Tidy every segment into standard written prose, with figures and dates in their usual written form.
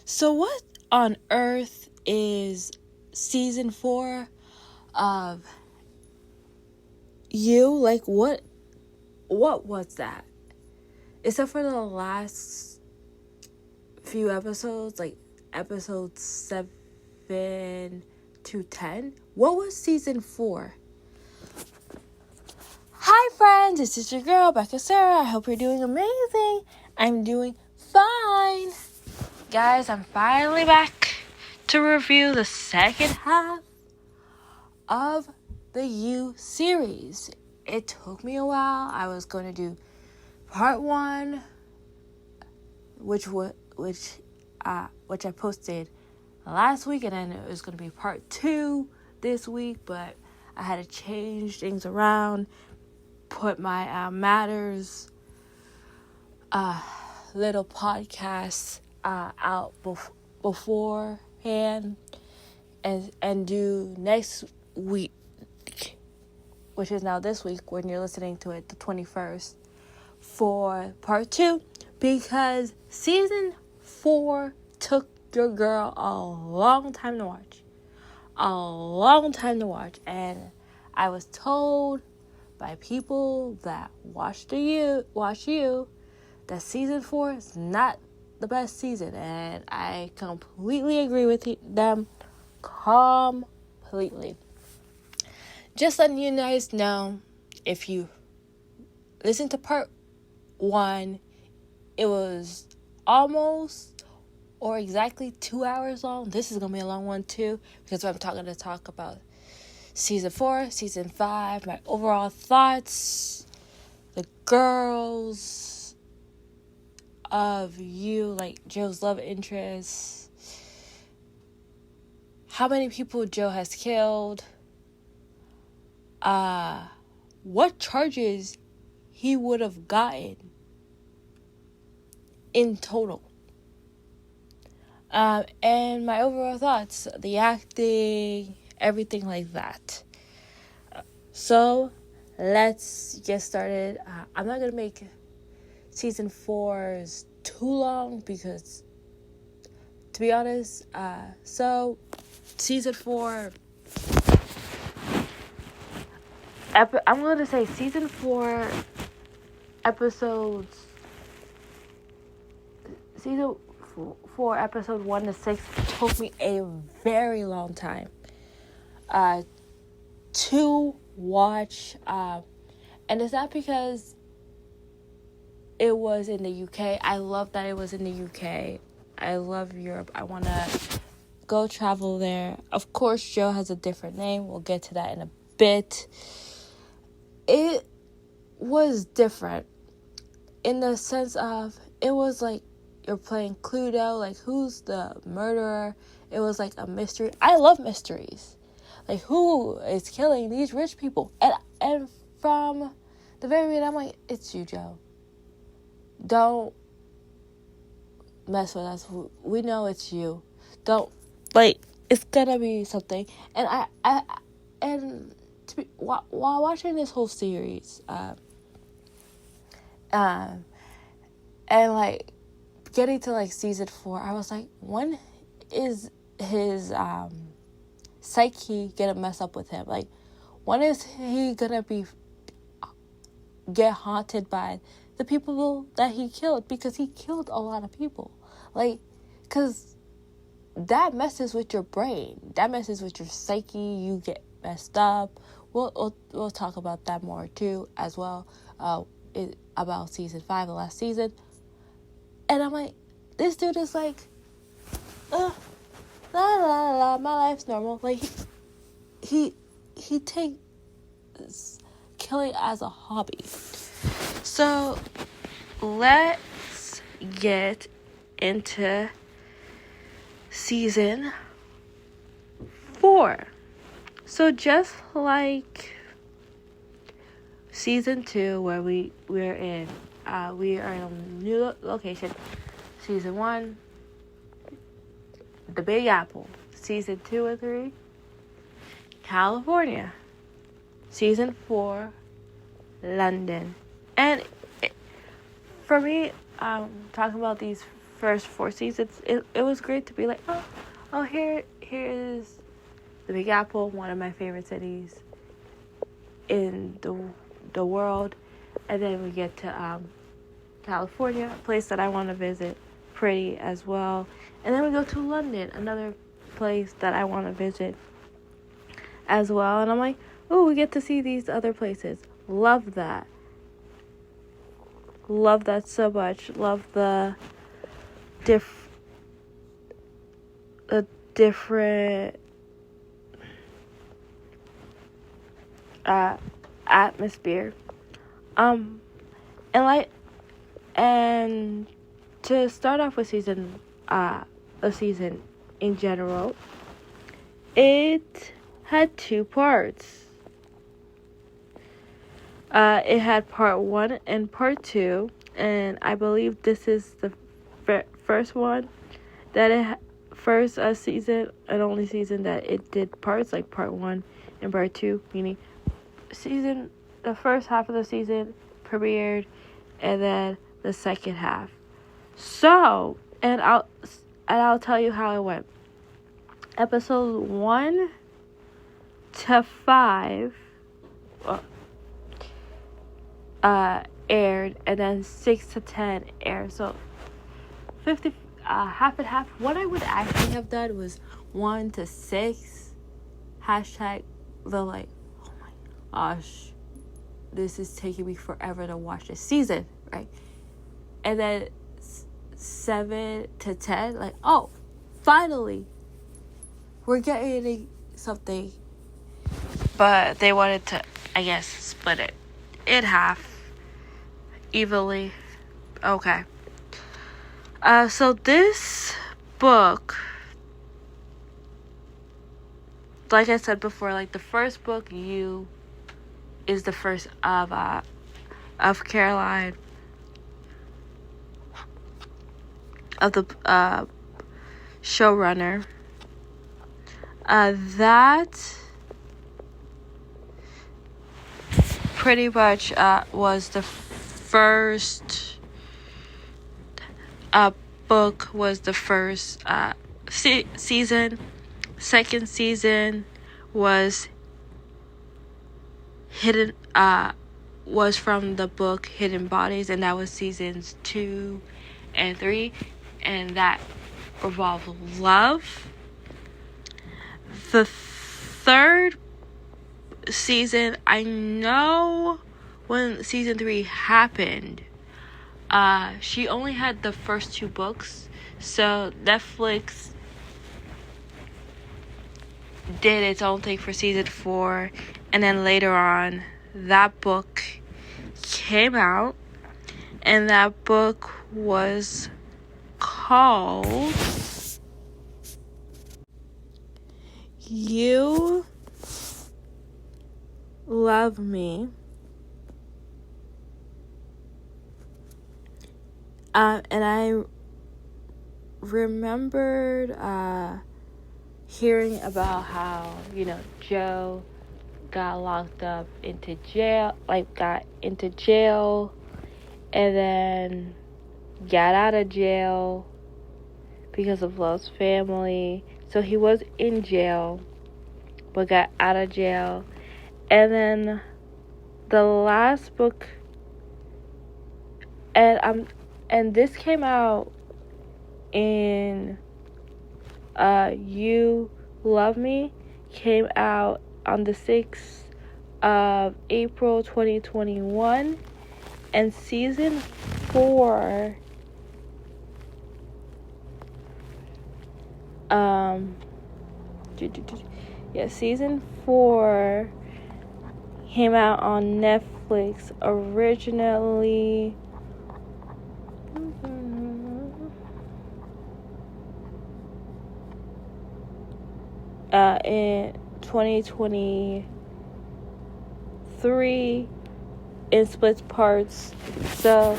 So what on earth is season 4 of You? Like, what was that? Except for the last few episodes, like episodes 7 to 10. What was season 4? Hi friends, this is your girl, Becca Sarah. I hope you're doing amazing. I'm doing fine. Guys, I'm finally back to review the second half of the You series. It took me a while. I was going to do part 1, which I posted last week, and then it was going to be part 2 this week, but I had to change things around, put my Matters little podcast out beforehand, and do next week, which is now this week when you're listening to it, the 21st, for part 2, because season 4 took your girl a long time to watch, and I was told by people that watch you that season 4 is not the best season, and I completely agree with them. Completely. Just letting you guys know, if you listen to part 1, it was almost or exactly 2 hours long. This is gonna be a long one too, because I'm to talk about season 4, season 5, my overall thoughts, the girls of You, like Joe's love interest, how many people Joe has killed, what charges he would have gotten in total, and my overall thoughts, the acting, everything like that. So let's get started. I'm not gonna make season 4's too long, because to be honest, so season 4, I'm going to say season 4 episodes, season 4 episode 1 to 6 took me a very long time to watch, and it's not because it was in the UK. I love that it was in the UK. I love Europe. I want to go travel there. Of course, Joe has a different name. We'll get to that in a bit. It was different in the sense of, it was like you're playing Cluedo, like who's the murderer. It was like a mystery. I love mysteries. Like, who is killing these rich people? And from the very beginning, I'm like, it's you, Joe. Don't mess with us. We know it's you. Don't, like, it's gonna be something. And while watching this whole series, and like getting to like season 4, I was like, when is his psyche gonna mess up with him? Like, when is he gonna get haunted by the people that he killed? Because he killed a lot of people. Like, because that messes with your brain. That messes with your psyche. You get messed up. We'll talk about that more too as well. About season 5, the last season. And I'm like, this dude is like, la la la, my life's normal. Like, he takes killing as a hobby. So let's get into season 4. So just like season 2, where we are in a new location. Season 1, the Big Apple. Season 2 and 3, California. Season 4, London. And for me, talking about these first 4 seasons, it was great to be like, oh, here is the Big Apple, one of my favorite cities in the world, and then we get to California, a place that I want to visit, pretty as well, and then we go to London, another place that I want to visit as well, and I'm like, oh, we get to see these other places. Love that so much. Love the different atmosphere, and to start off with the season in general, it had 2 parts. It had part 1 and part 2, and I believe this is the first one that first season and only season that it did parts, like part 1 and part 2, meaning the first half of the season premiered, and then the second half. So, and I'll tell you how it went. Episode 1 to 5 aired, and then 6 to 10 aired. So 50 half and half. What I would actually have done was 1 to 6 hashtag the like, oh my gosh, this is taking me forever to watch this season, right? And then 7 to 10, like, oh, finally we're getting something. But they wanted to, I guess, split it in half evenly. Okay. So this book, like I said before, like the first book, You, is the first of Caroline, of the showrunner. That pretty much was the first book, was the first season. Second season was hidden, was from the book Hidden Bodies, and that was seasons 2 and 3, and that revolved love. The third season, I know when season 3 happened, she only had the first 2 books, so Netflix did its own thing for season 4, and then later on that book came out, and that book was called You Love Me. And I remembered hearing about how, Joe got locked up into jail, got into jail, and then got out of jail because of Love's family. So he was in jail, but got out of jail. And then the last book, and this came out in You Love Me, came out on the 6th of April 2021, and season 4 season 4 came out on Netflix originally in 2023 in split parts. So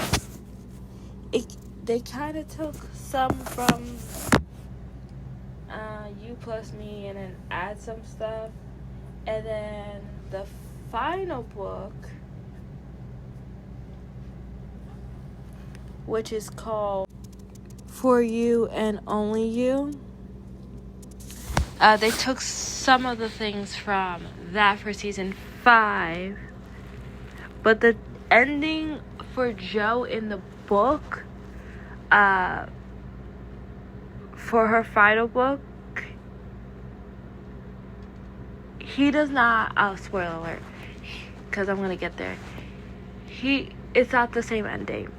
they kind of took some from You Plus Me and then add some stuff, and then the final book, which is called For You and Only You. They took some of the things from that for season 5, but the ending for Joe in the book, for her final book, he does not, spoiler alert, because I'm gonna get there, it's not the same ending.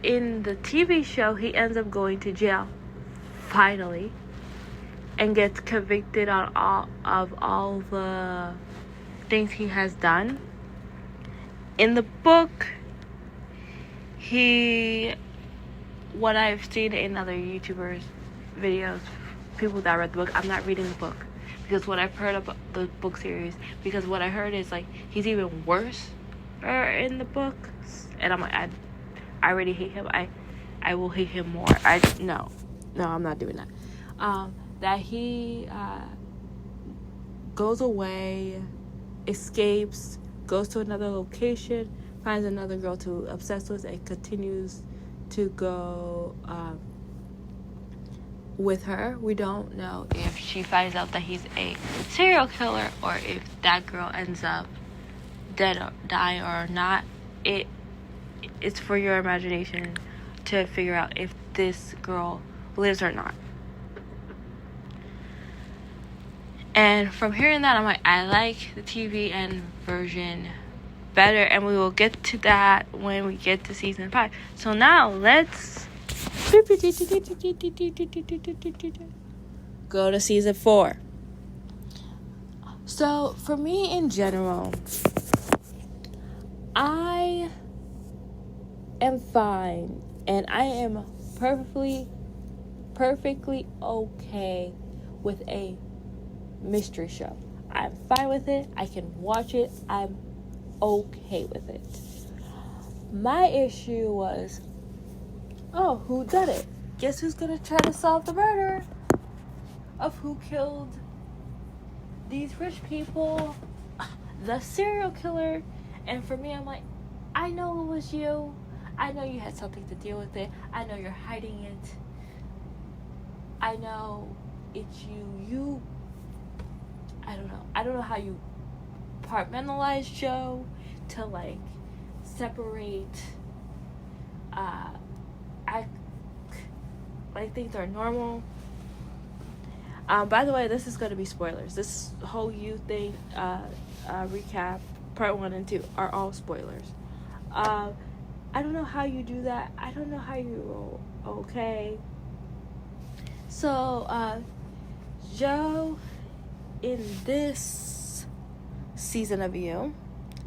In the TV show, he ends up going to jail, finally, and gets convicted on all the things he has done. In the book, what I've seen in other YouTubers' videos, people that read the book, I'm not reading the book, because what I've heard about the book series, because what I heard is, like, he's even worse in the book, and I'm like, I already hate him. I will hate him more. No, I'm not doing that. That he goes away, escapes, goes to another location, finds another girl to obsess with, and continues to go with her. We don't know if she finds out that he's a serial killer or if that girl ends up dead or dying or not. It's for your imagination to figure out if this girl lives or not. And from hearing that, I'm like, I like the TV end version better, and we will get to that when we get to season 5. So now let's go to season 4. So for me in general, I am fine, and I am perfectly okay with a mystery show. I'm fine with it. I can watch it. I'm okay with it. My issue was, who did it? Guess who's gonna try to solve the murder of who killed these rich people? The serial killer. And for me, I'm like, I know it was you. I know you had something to deal with it. I know you're hiding it. I know it's you. I don't know how you compartmentalize Joe to, like, separate like things are normal. By the way, this is going to be spoilers. This whole you thing recap part 1 and 2 are all spoilers. I don't know how you do that. I don't know how you okay. So Joe in this season of You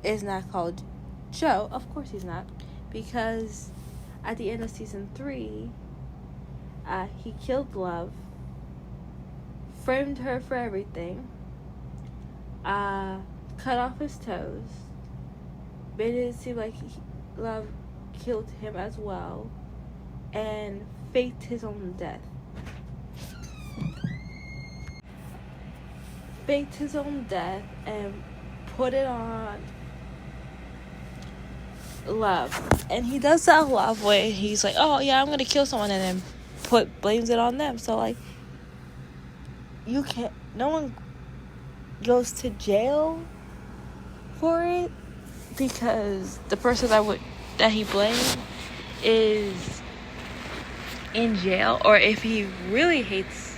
is not called Joe. Of course he's not, because at the end of season 3, he killed Love, framed her for everything, cut off his toes, made it seem like Love killed him as well, and faked his own death. Faked his own death and put it on Love. And he does that Love way. He's like, oh yeah, I'm gonna kill someone, and then blames it on them. So, like, no one goes to jail for it, because the person that he blamed is in jail. Or if he really hates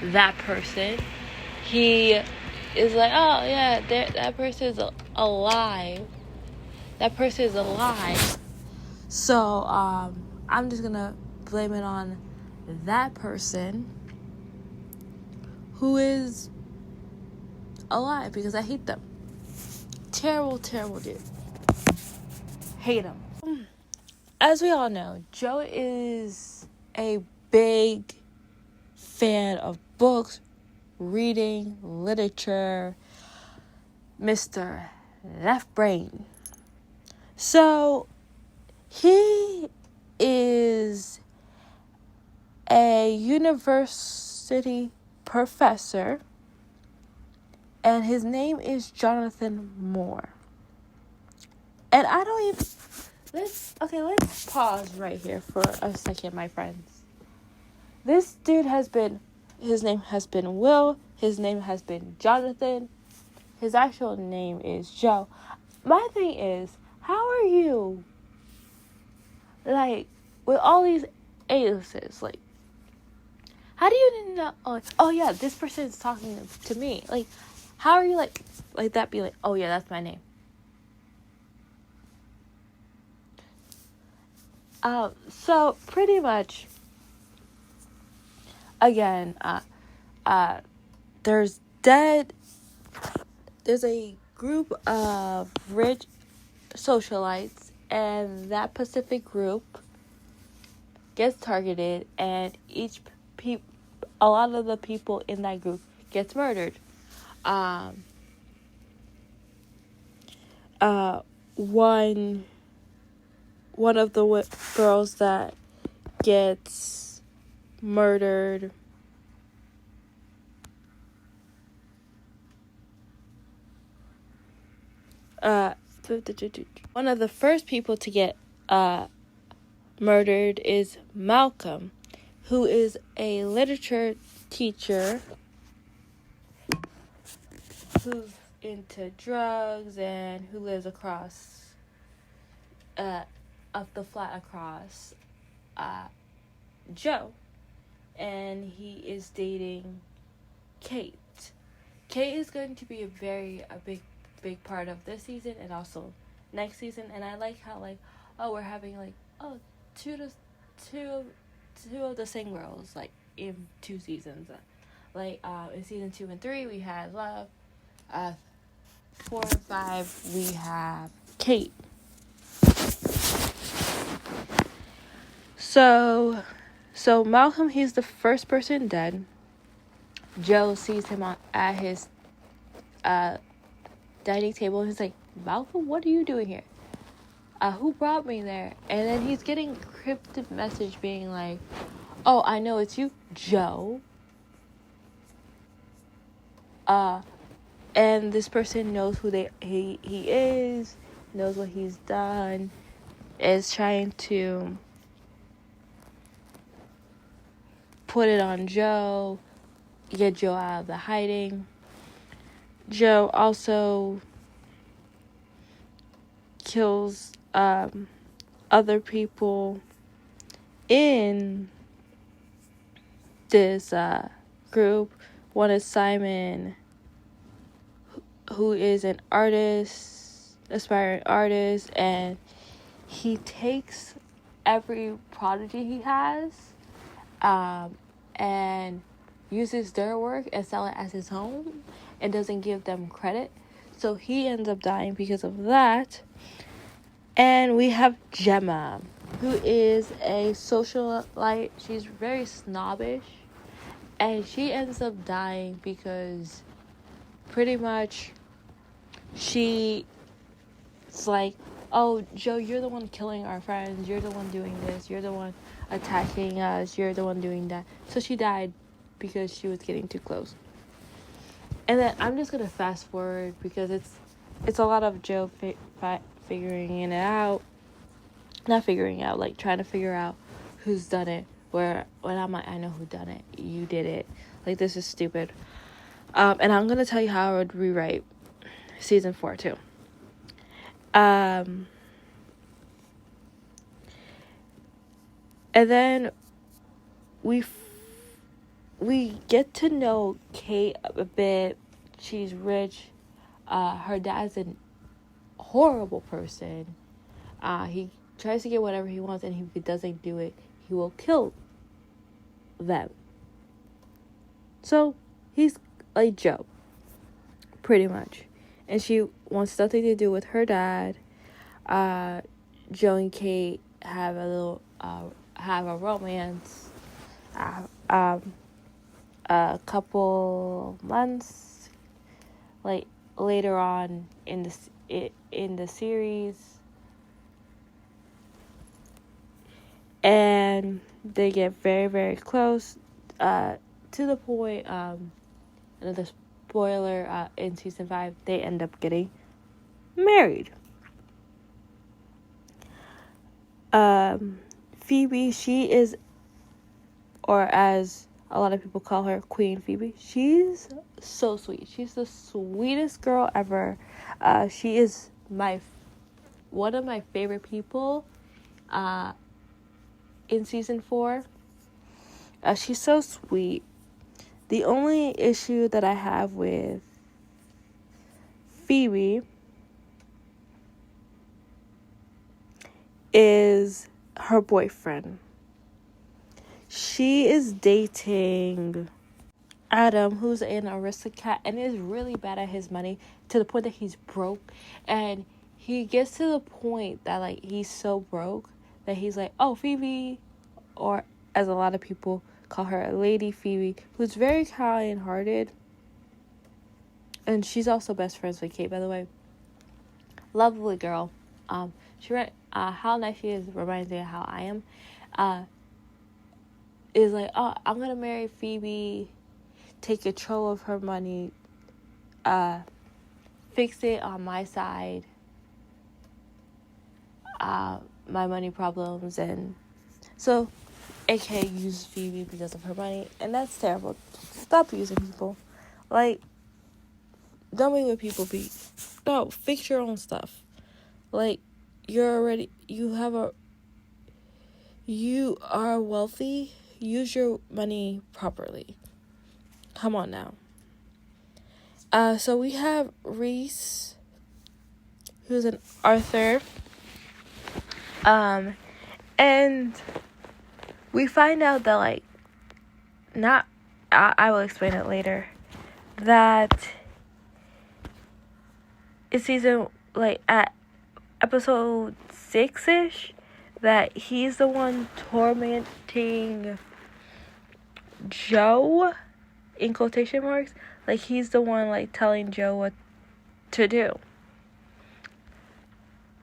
that person, he is like, oh yeah, that person is alive. That person is alive. So I'm just gonna blame it on that person who is alive, because I hate them. Terrible dude. Hate him. As we all know, Joe is a big fan of books, reading, literature, Mr. Left Brain. So he is a university professor, and his name is Jonathan Moore. And I don't even let's pause right here for a second, my friends. This dude his name has been Will, his name has been Jonathan, his actual name is Joe. My thing is, how are you, like, with all these aliases, like, how do you know, oh yeah, this person is talking to me, like, how are you, like that, be like, oh yeah, that's my name. So pretty much, again, there's a group of rich socialites, and that Pacific group gets targeted, and a lot of the people in that group gets murdered. One of the girls that gets murdered, one of the first people to get murdered is Malcolm, who is a literature teacher who's into drugs and who lives across of the flat across Joe, and he is dating Kate. Kate is going to be a big part of this season and also next season, and I like how, like, we're having, like, two of the same girls, like, in 2 seasons. Like, in season 2 and 3 we had Love. 4 and 5 we have Kate. So Malcolm, he's the first person dead. Joe sees him at his dining table, and he's like, Malcolm, what are you doing here? Who brought me there? And then he's getting cryptic message being like, oh, I know it's you, Joe. And this person knows who he is, knows what he's done, is trying to put it on Joe, get Joe out of the hiding. Joe also kills other people in this group. One is Simon, who is an aspiring artist, and he takes every prodigy he has and uses their work and sell it as his own and doesn't give them credit. So he ends up dying because of that. And we have Gemma, who is a socialite. She's very snobbish, and she ends up dying because pretty much she's like, oh, Joe, you're the one killing our friends, you're the one doing this, you're the one attacking us, you're the one doing that. So she died because she was getting too close. And then I'm just gonna fast forward because it's a lot of Joe figuring it out, not figuring out, like trying to figure out who's done it. When I'm like, I know who done it, you did it, like, this is stupid. And I'm gonna tell you how I would rewrite season 4 too. And then we get to know Kate a bit. She's rich. Her dad's a horrible person. He tries to get whatever he wants, and if he doesn't do it, he will kill them. So he's like Joe, pretty much. And she wants nothing to do with her dad. Joe and Kate have a romance. A couple months, like, later on in the series, and they get very, very close, to the point, another spoiler, in season 5, they end up getting married. Phoebe, she is, or as a lot of people call her, Queen Phoebe. She's so sweet. She's the sweetest girl ever. She is one of my favorite people in season 4. She's so sweet. The only issue that I have with Phoebe is her boyfriend. She is dating Adam, who's an aristocrat and is really bad at his money to the point that he's broke. And he gets to the point that, like, he's so broke that he's like, oh, Phoebe, or as a lot of people call her, Lady Phoebe, who's very kind-hearted. And she's also best friends with Kate, by the way. Lovely girl. How nice she is reminds me of how I am. Is like, oh, I'm gonna marry Phoebe, take control of her money, fix it on my side, my money problems, and so aka use Phoebe because of her money, and that's terrible. Stop using people. Like, don't be what people be. No, fix your own stuff. Like, you are wealthy. Use your money properly. Come on now. So we have Reese, who's an Arthur. And we find out that, like, I will explain it later, that in season, like, at episode 6-ish, that he's the one tormenting Joe, in quotation marks. Like, he's the one, like, telling Joe what to do.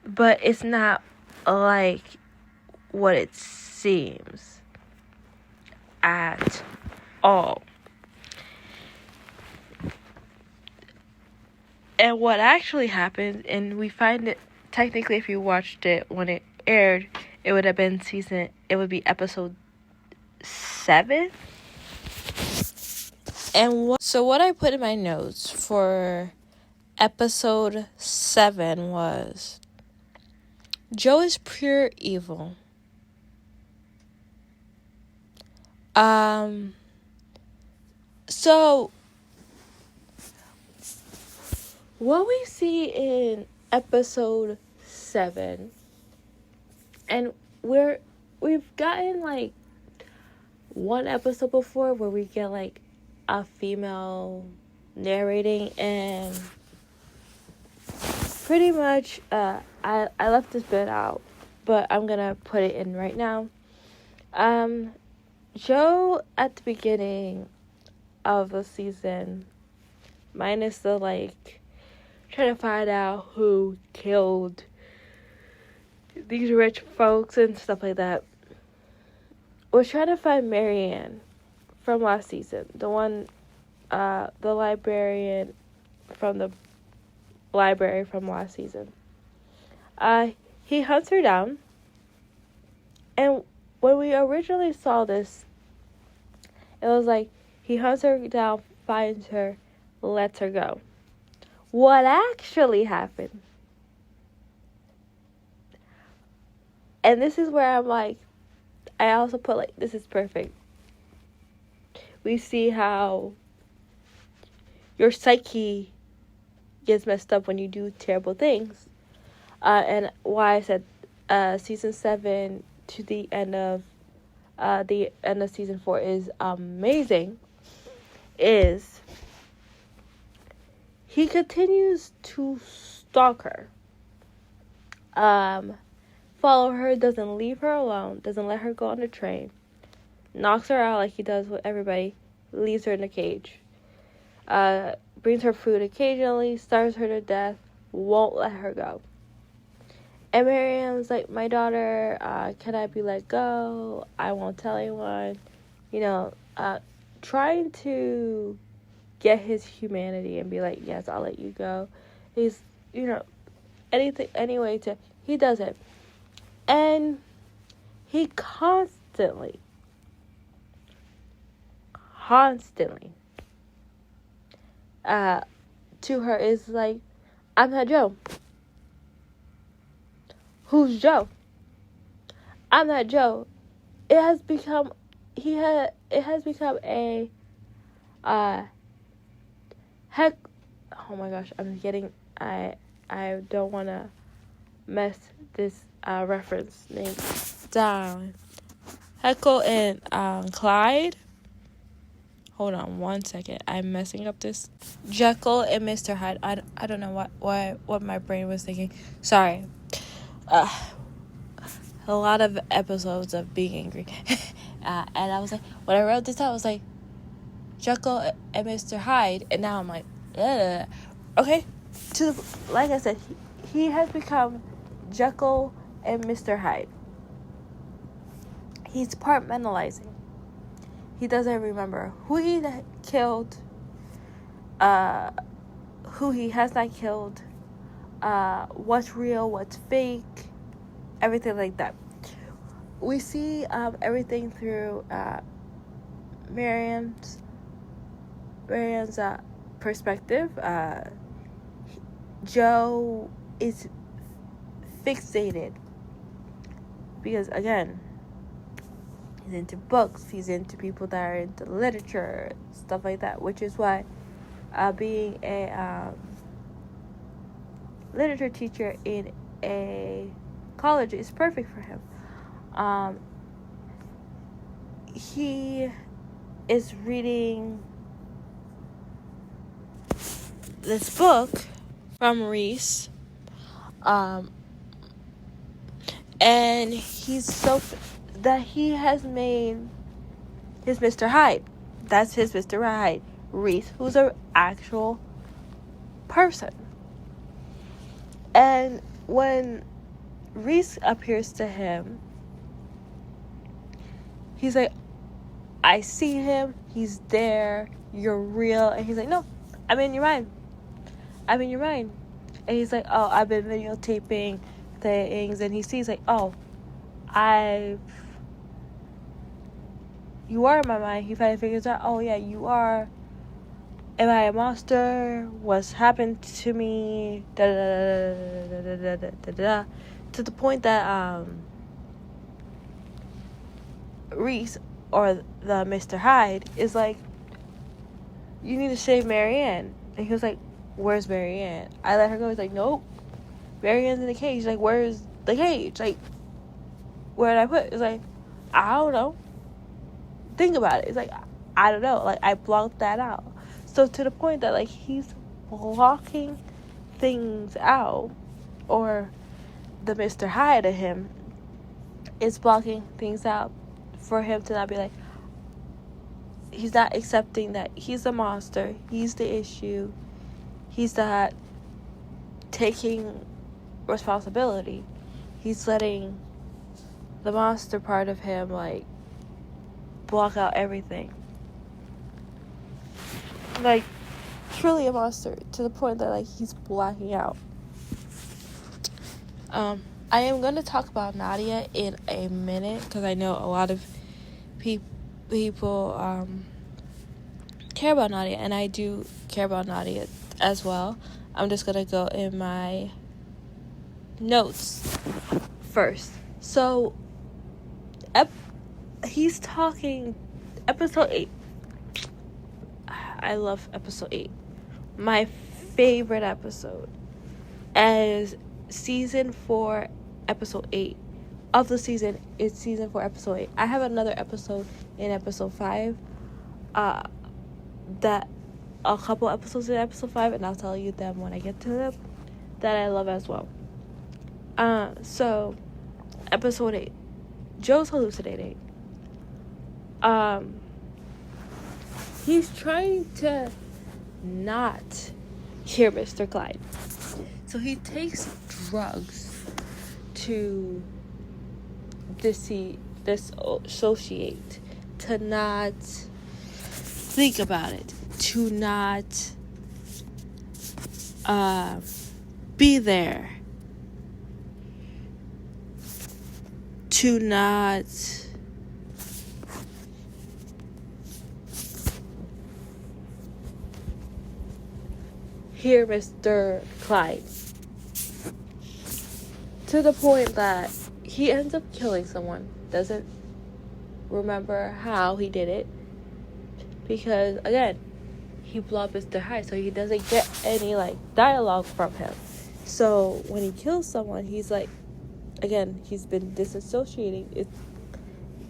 But it's not like what it seems at all. And what actually happened, and we find it, technically, if you watched it when it aired, it would be episode 7. So what I put in my notes for episode 7 was, Joe is pure evil. So what we see in episode 7, and we've gotten, like, one episode before where we get, like, a female narrating, and pretty much I left this bit out, but I'm gonna put it in right now. Joe, at the beginning of the season, minus the, like, trying to find out who killed these rich folks and stuff like that, was trying to find Marianne from last season. The one, the librarian from the library from last season. He hunts her down, and when we originally saw this, it was like, he hunts her down, finds her, lets her go. What actually happened, and this is where I'm like, I also put, like, this is perfect. We see how your psyche gets messed up when you do terrible things. And why I said season 7 to the end of season 4 is amazing, is he continues to stalk her, follow her, doesn't leave her alone, doesn't let her go on the train, knocks her out like he does with everybody, leaves her in a cage, brings her food occasionally, starves her to death, won't let her go. And Miriam's like, my daughter, can I be let go? I won't tell anyone. Trying to get his humanity and be like, yes, I'll let you go. He's, anything, anyway, he does it. And he constantly to her is like, I'm not Joe. Who's Joe? I'm not Joe. It has become a heck. Oh my gosh, I don't want to mess this reference name down. Heckle and Clyde. Hold on one second. I'm messing up this. Jekyll and Mr. Hyde. I don't know what my brain was thinking. Sorry. A lot of episodes of being angry. And I was like, when I wrote this out, I was like, Jekyll and Mr. Hyde. And now I'm like, ugh. Okay. Like I said, he has become Jekyll and Mr. Hyde. He's compartmentalizing. He doesn't remember who he killed, who he has not killed, what's real, what's fake, everything like that. We see everything through Marianne's perspective. Joe is fixated because, again, he's into books, he's into people that are into literature, stuff like that, which is why being a literature teacher in a college is perfect for him. He is reading this book from Reese, and he's so that he has made his Mr. Hyde. That's his Mr. Hyde. Reese, who's an actual person. And when Reese appears to him, he's like, I see him, he's there, you're real. And he's like, no, I'm in your mind. I'm in your mind. And he's like, oh, I've been videotaping things. And he sees like, oh, you are in my mind. He finally figures out, oh yeah, you are. Am I a monster? What's happened to me? To the point that Reese, or the Mr. Hyde, is like, you need to save Marianne. And he was like, where's Marianne? I let her go. He's like, nope, Marianne's in the cage. Like, where's the cage? Like, where did I put it? It's like, I don't know. Think about it. It's like, I don't know. Like, I blocked that out. So to the point that, like, he's blocking things out, or the Mr. Hyde of him is blocking things out for him to not be like, he's not accepting that he's a monster, he's the issue, he's not taking responsibility. He's letting the monster part of him, like, block out everything. Like, truly a monster, to the point that, like, he's blacking out. I am going to talk about Nadia in a minute, because I know a lot of people care about Nadia, and I do care about Nadia as well. I'm just going to go in my notes first. So, he's talking, episode 8. I love episode 8. My favorite episode is season 4, episode 8 of the season. It's season 4, episode 8. I have another episode in episode 5. That a couple episodes in episode 5, and I'll tell you them when I get to them, that I love as well. So episode 8, Joe's hallucinating. He's trying to not hear Mr. Clyde. So he takes drugs to dissociate, to not think about it, to not be there, to not hear Mr. Clyde, to the point that he ends up killing someone, doesn't remember how he did it, because again, he blew up Mr. Hyde, so he doesn't get any dialogue from him. So when he kills someone, he's again, he's been disassociating. It's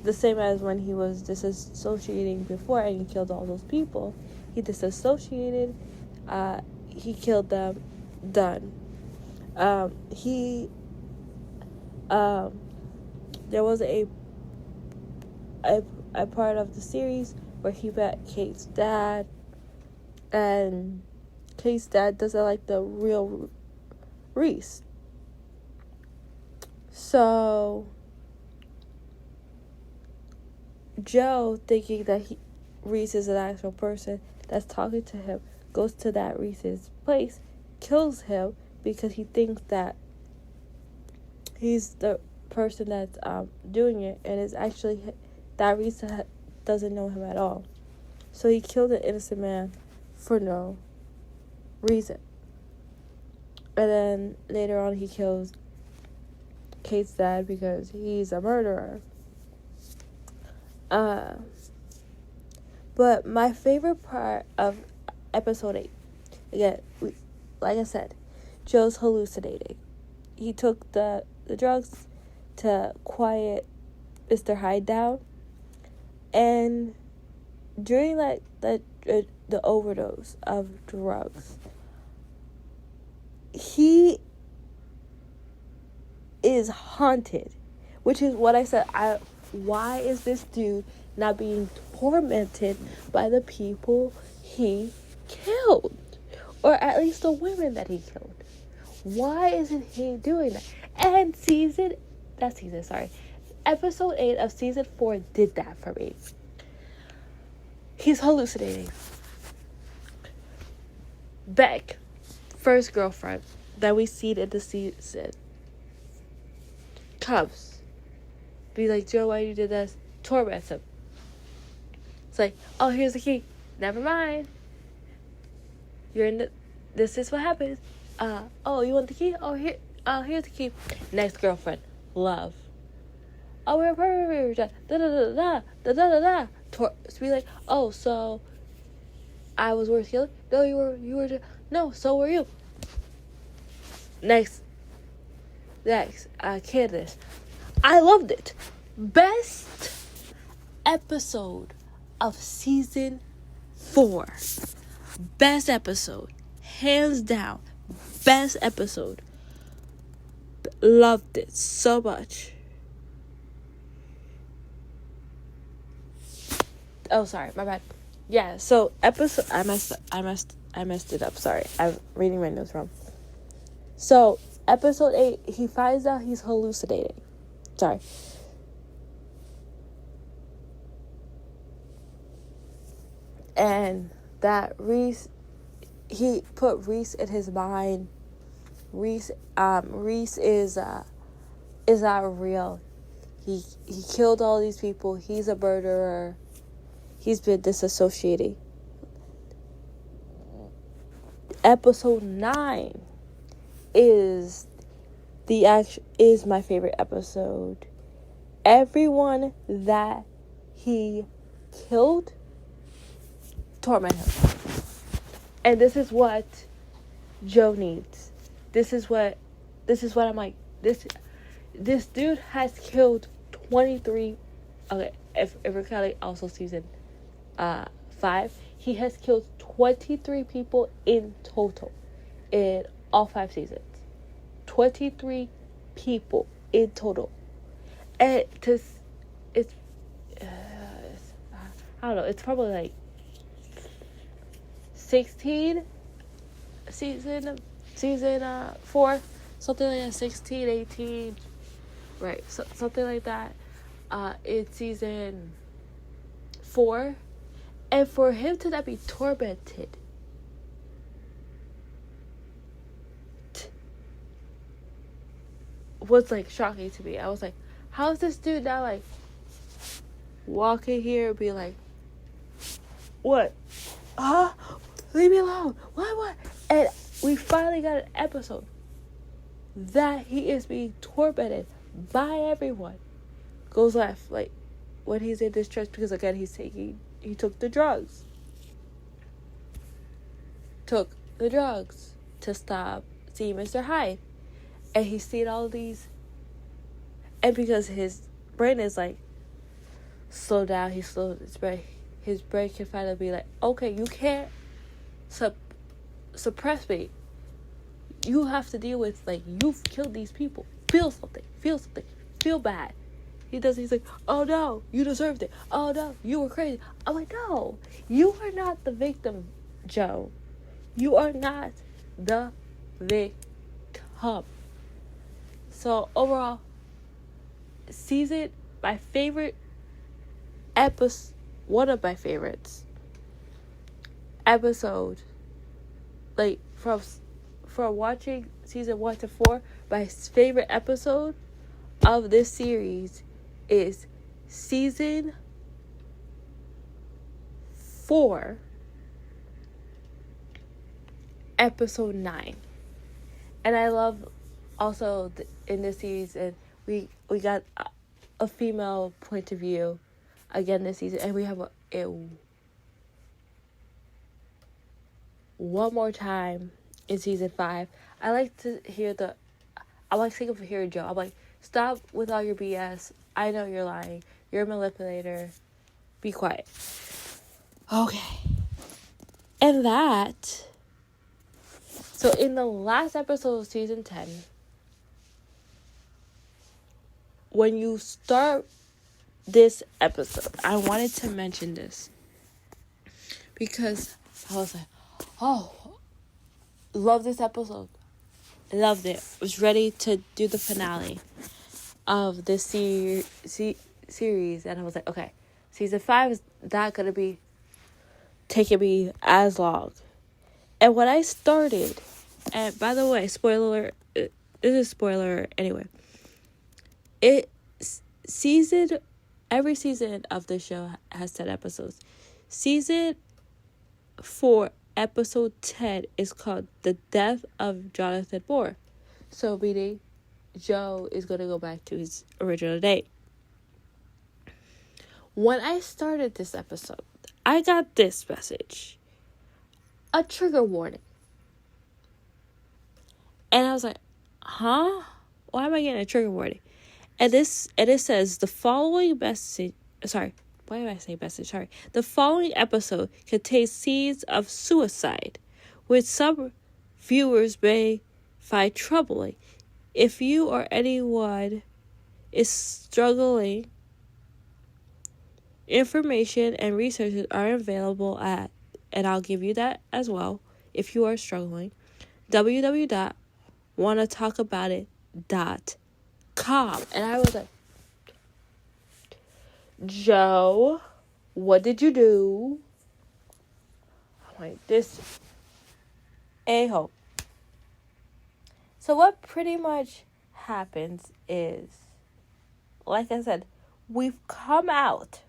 the same as when he was disassociating before and he killed all those people. He disassociated, he killed them, done. There was a part of the series where he met Kate's dad, and Kate's dad doesn't like the real Reese. So Joe, thinking that Reese is an actual person that's talking to him, goes to that Reese's place, kills him because he thinks that he's the person that's doing it, and it's actually that Reese doesn't know him at all. So he killed an innocent man for no reason. And then later on he kills Kate's dad because he's a murderer. But my favorite part of episode 8, again, like I said, Joe's hallucinating. He took the drugs to quiet Mr. Hyde down, and during the overdose of drugs, he is haunted, which is what I said. Why is this dude not being tormented by the people he killed, or at least the women that he killed? Why isn't he doing that? And episode 8 of season 4 did that for me. He's hallucinating. Beck, first girlfriend that we seen in the season, comes, be like, Joe, why you did this? Torments him. It's like, oh, here's the key. Never mind. This is what happens. Oh, you want the key? Oh, here's the key. Next girlfriend, Love. Oh, we're perfect. Da da da da da da da da. So be like, oh, so I was worth killing? No, you were. No, so were you. Next, Candace. I loved it. Best episode of season 4. Best episode, hands down. Best episode. Loved it so much. Oh, sorry, my bad. Yeah, so episode, I messed it up. Sorry, I'm reading my notes wrong. So episode 8, he finds out he's hallucinating. Sorry. And that Reese, he put Reese in his mind. Reese is not real. He killed all these people. He's a murderer. He's been disassociating. Episode 9 is my favorite episode. Everyone that he killed torment him. And this is what Joe needs. This is what I'm like. This dude has killed 23. Okay, if we're counting also season 5, he has killed 23 people in total in all 5 seasons. 23 people in total. And it's I don't know, it's probably like 16 season 4, something like that, 16, 18, right, so something like that, in season 4, and for him to not be tormented was like shocking to me. I was like, How's this dude now, like, walking here and be like, what? Huh? Leave me alone. What? And we finally got an episode that he is being tormented by everyone. Goes left, like, when he's in distress, because again, he took the drugs. Took the drugs to stop seeing Mr. Hyde. And he's seen all these, and because his brain is like, slow down, he slows his brain. His brain can finally be like, okay, you can't suppress me. You have to deal with, like, you've killed these people. Feel something. Feel bad. He's like, oh no, you deserved it. Oh no, you were crazy. I'm like, no, you are not the victim, Joe. You are not the victim. So overall, my favorite episode, one of my favorites episode, like, from watching season 1 to 4, my favorite episode of this series is season 4, episode 9. And I love also in this series, and we got a female point of view again this season, and we have a one more time in season 5. I like to hear Joe. I'm like, stop with all your BS. I know you're lying. You're a manipulator. Be quiet. Okay. And that. So in the last episode of season 10, when you start this episode, I wanted to mention this because I was like, oh, love this episode. Loved it. Was ready to do the finale of this series. And I was like, okay, season 5 is not going to be taking me as long. And when I started, and by the way, spoiler, this is spoiler anyway. Every season of the show has 10 episodes. Season 4, episode 10 is called The Death of Jonathan Moore. So meaning Joe is going to go back to his original date. When I started this episode, I got this message. A trigger warning. And I was like, huh? Why am I getting a trigger warning? And it says the following message. Sorry, why am I saying message? Sorry. The following episode contains scenes of suicide, which some viewers may find troubling. If you or anyone is struggling, information and resources are available at, and I'll give you that as well if you are struggling, www.wannatalkaboutit.com. And I was like, Joe, what did you do? I'm like, this a-hole. So what pretty much happens is, like I said, we've come out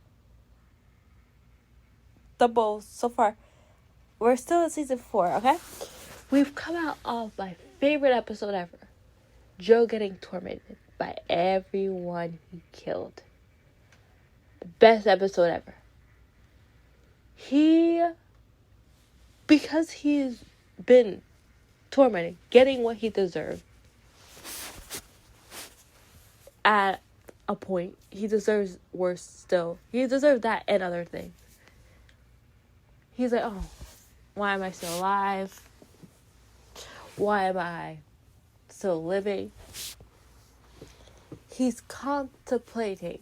the most so far. We're still in season 4, okay? We've come out of my favorite episode ever. Joe getting tormented by everyone he killed. The best episode ever. Because he's been tormented, getting what he deserved. At a point, he deserves worse still. He deserves that and other things. He's like, oh, why am I still alive? Why am I still living? He's contemplating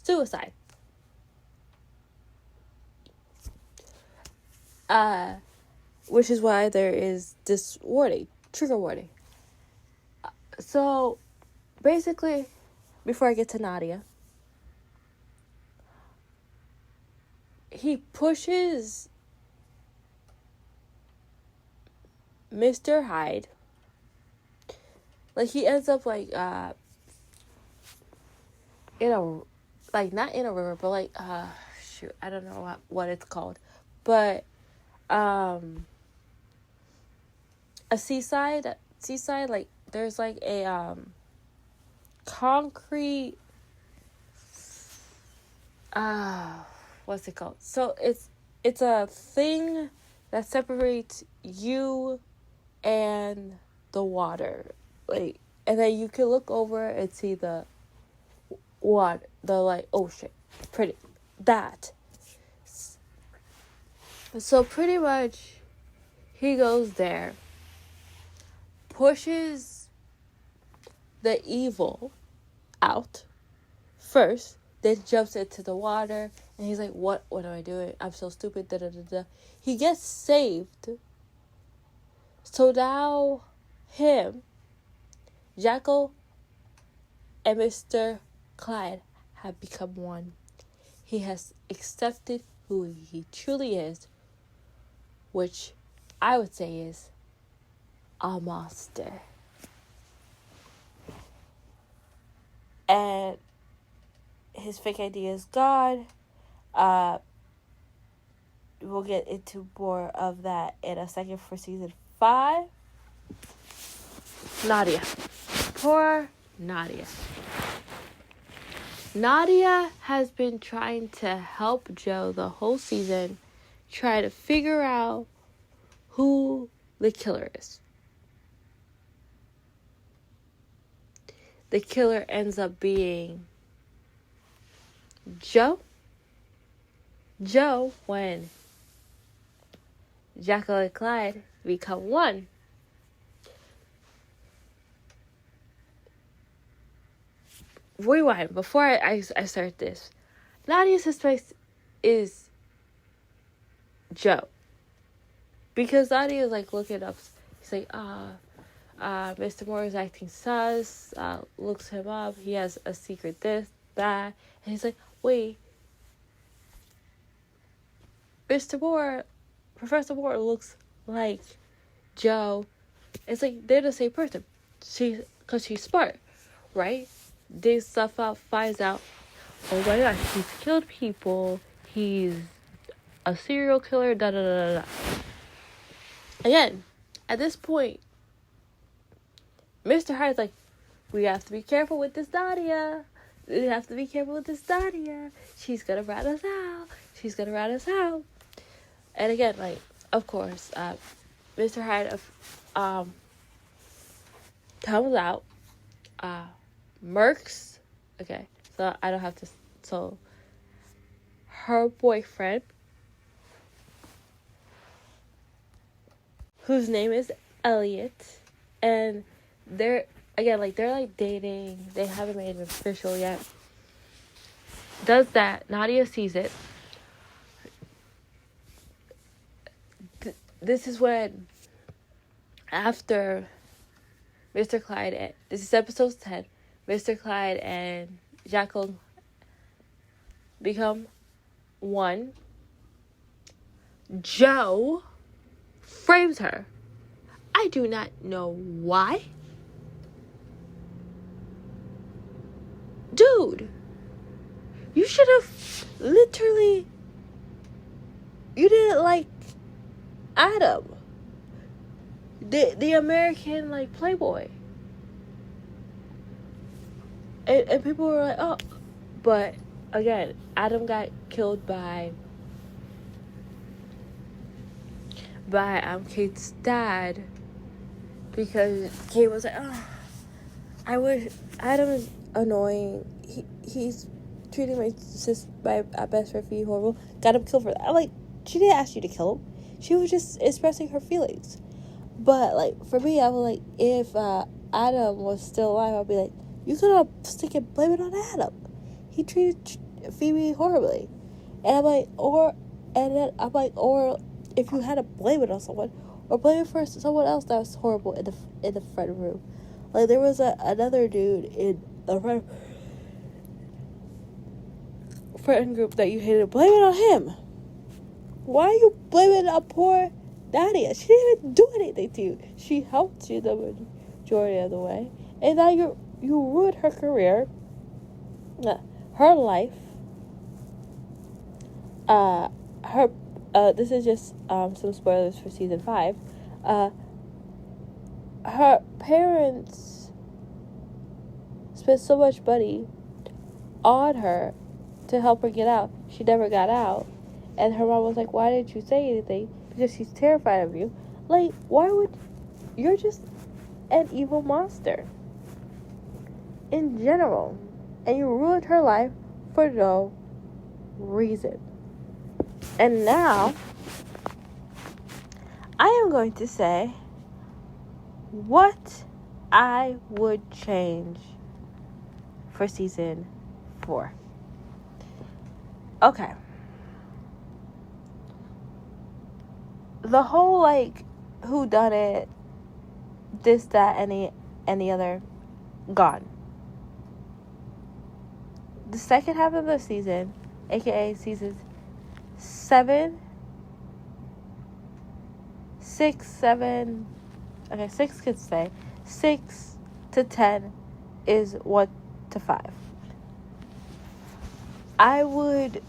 suicide. Which is why there is this warning, trigger warning. So, basically, before I get to Nadia, he pushes Mr. Hyde. Like, he ends up, like, in a, like, not in a river, but like, shoot, I don't know what it's called, but a seaside, like, there's like a concrete, what's it called? So it's a thing that separates you and the water, like, and then you can look over and see the water, the like ocean, pretty that. So pretty much, he goes there, pushes the evil out first, then jumps into the water, and he's like, what am I doing? I'm so stupid, da da da da. He gets saved. So now, him, Jackal, and Mr. Clyde have become one. He has accepted who he truly is, which I would say is a monster. And his fake ID is gone. We'll get into more of that in a second for season 5. Nadia. Poor Nadia. Nadia has been trying to help Joe the whole season, try to figure out who the killer is. The killer ends up being Joe. Joe, when Jackal and Clyde become one. Rewind, before I start this. Nadia suspects is Joe. Because Nadia is like looking up. He's like, Mr. Moore is acting sus. Looks him up. He has a secret this, that. And he's like, wait. Professor Moore looks like Joe. It's like they're the same person. Because she's smart, right? Digs stuff out, finds out, oh my gosh, he's killed people. He's a serial killer, da da da da. Again, at this point, Mr. Hyde's like, we have to be careful with this Nadia. We have to be careful with this Nadia. She's gonna rat us out. She's gonna rat us out. And again, like, of course, Mr. Hyde comes out, murks. Okay, so I don't have to. So her boyfriend, whose name is Elliot, and they're like dating. They haven't made it official yet. Does that? Nadia sees it. This is when, after Mr. Clyde, this is episode 10, Mr. Clyde and Jackal become one. Joe frames her. I do not know why. Dude, you should have literally, you didn't like Adam, the American, like, playboy. And people were like, oh, but again, Adam got killed by Kate's dad, because Kate was like, oh, I wish Adam is annoying. He's treating my best friend Phoebe horrible. Got him killed for that. I'm like, she didn't ask you to kill him. She was just expressing her feelings. But, like, for me, I was like, if Adam was still alive, I'd be like, you could have stick and blame it on Adam. He treated Phoebe horribly. And I'm like, or if you had to blame it on someone, or blame it for someone else that was horrible in the friend room. Like, there was another dude in the friend group that you hated. Blame it on him. Why are you blaming a poor Nadia? She didn't even do anything to you. She helped you the majority of the way, and now you ruined her career. her life, her, this is just some spoilers for season 5. Her parents spent so much money on her to help her get out. She never got out. And her mom was like, why didn't you say anything? Because she's terrified of you. Like, why would... You're just an evil monster. In general. And you ruined her life for no reason. And now, I am going to say what I would change for season 4. Okay. The whole, like, whodunit, this, that, any other, gone. The second half of the season, aka seasons 7, 6, 7, okay, 6 could stay. 6 to 10 is 1 to 5. I would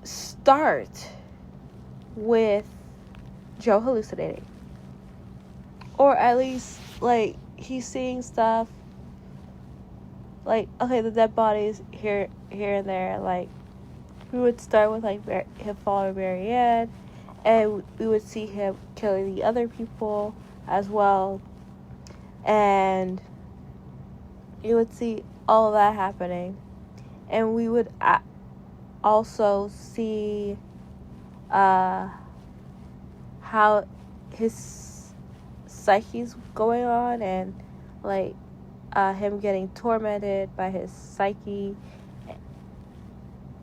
start with Joe hallucinating. Or at least, like, he's seeing stuff. Like, okay, the dead bodies here and there. Like, we would start with, like, him following Marianne. And we would see him killing the other people as well. And you would see all of that happening. And we would also see how his psyche's going on, and like him getting tormented by his psyche.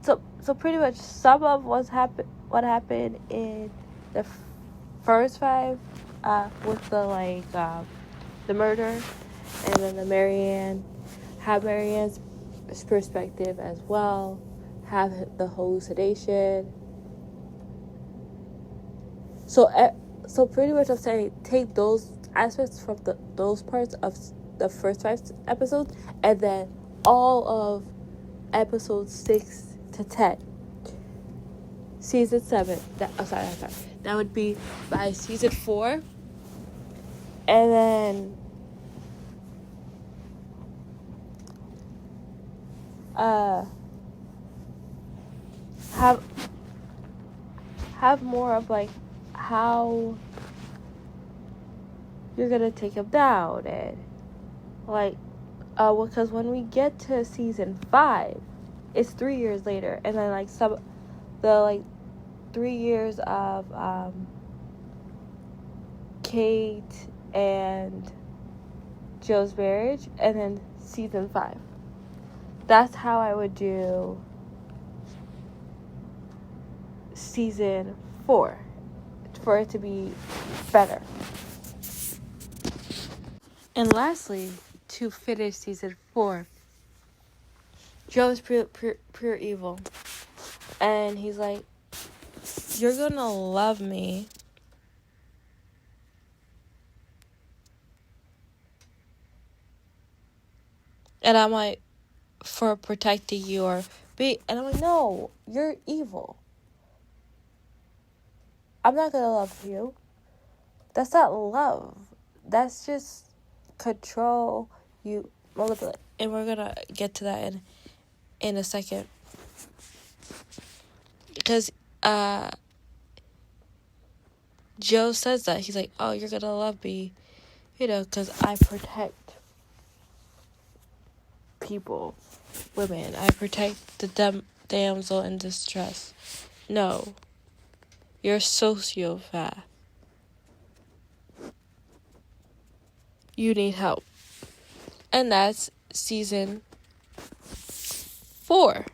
So pretty much some of what happened in the first 5 with the the murder, and then the have Marianne's perspective as well, have the hallucination. So pretty much I'm saying take those aspects from those parts of the first 5 episodes, and then all of episodes 6 to 10. Season 7. I'm sorry. That would be by season 4. And then have more of like how you're gonna take him down, and like because when we get to season 5, it's 3 years later, and then like 3 years of Kate and Joe's marriage, and then season 5. That's how I would do season 4 for it to be better. And lastly, to finish season 4, Joe is pure evil. And he's like, you're gonna love me and I'm like, for protecting you or be, and I'm like, no, you're evil. I'm not gonna love you. That's not love. That's just control, you manipulate. And we're gonna get to that in a second. Because Joe says that. He's like, oh, you're gonna love me, because I protect people, women. I protect the damsel in distress. No. You're a sociopath. You need help. And that's season 4.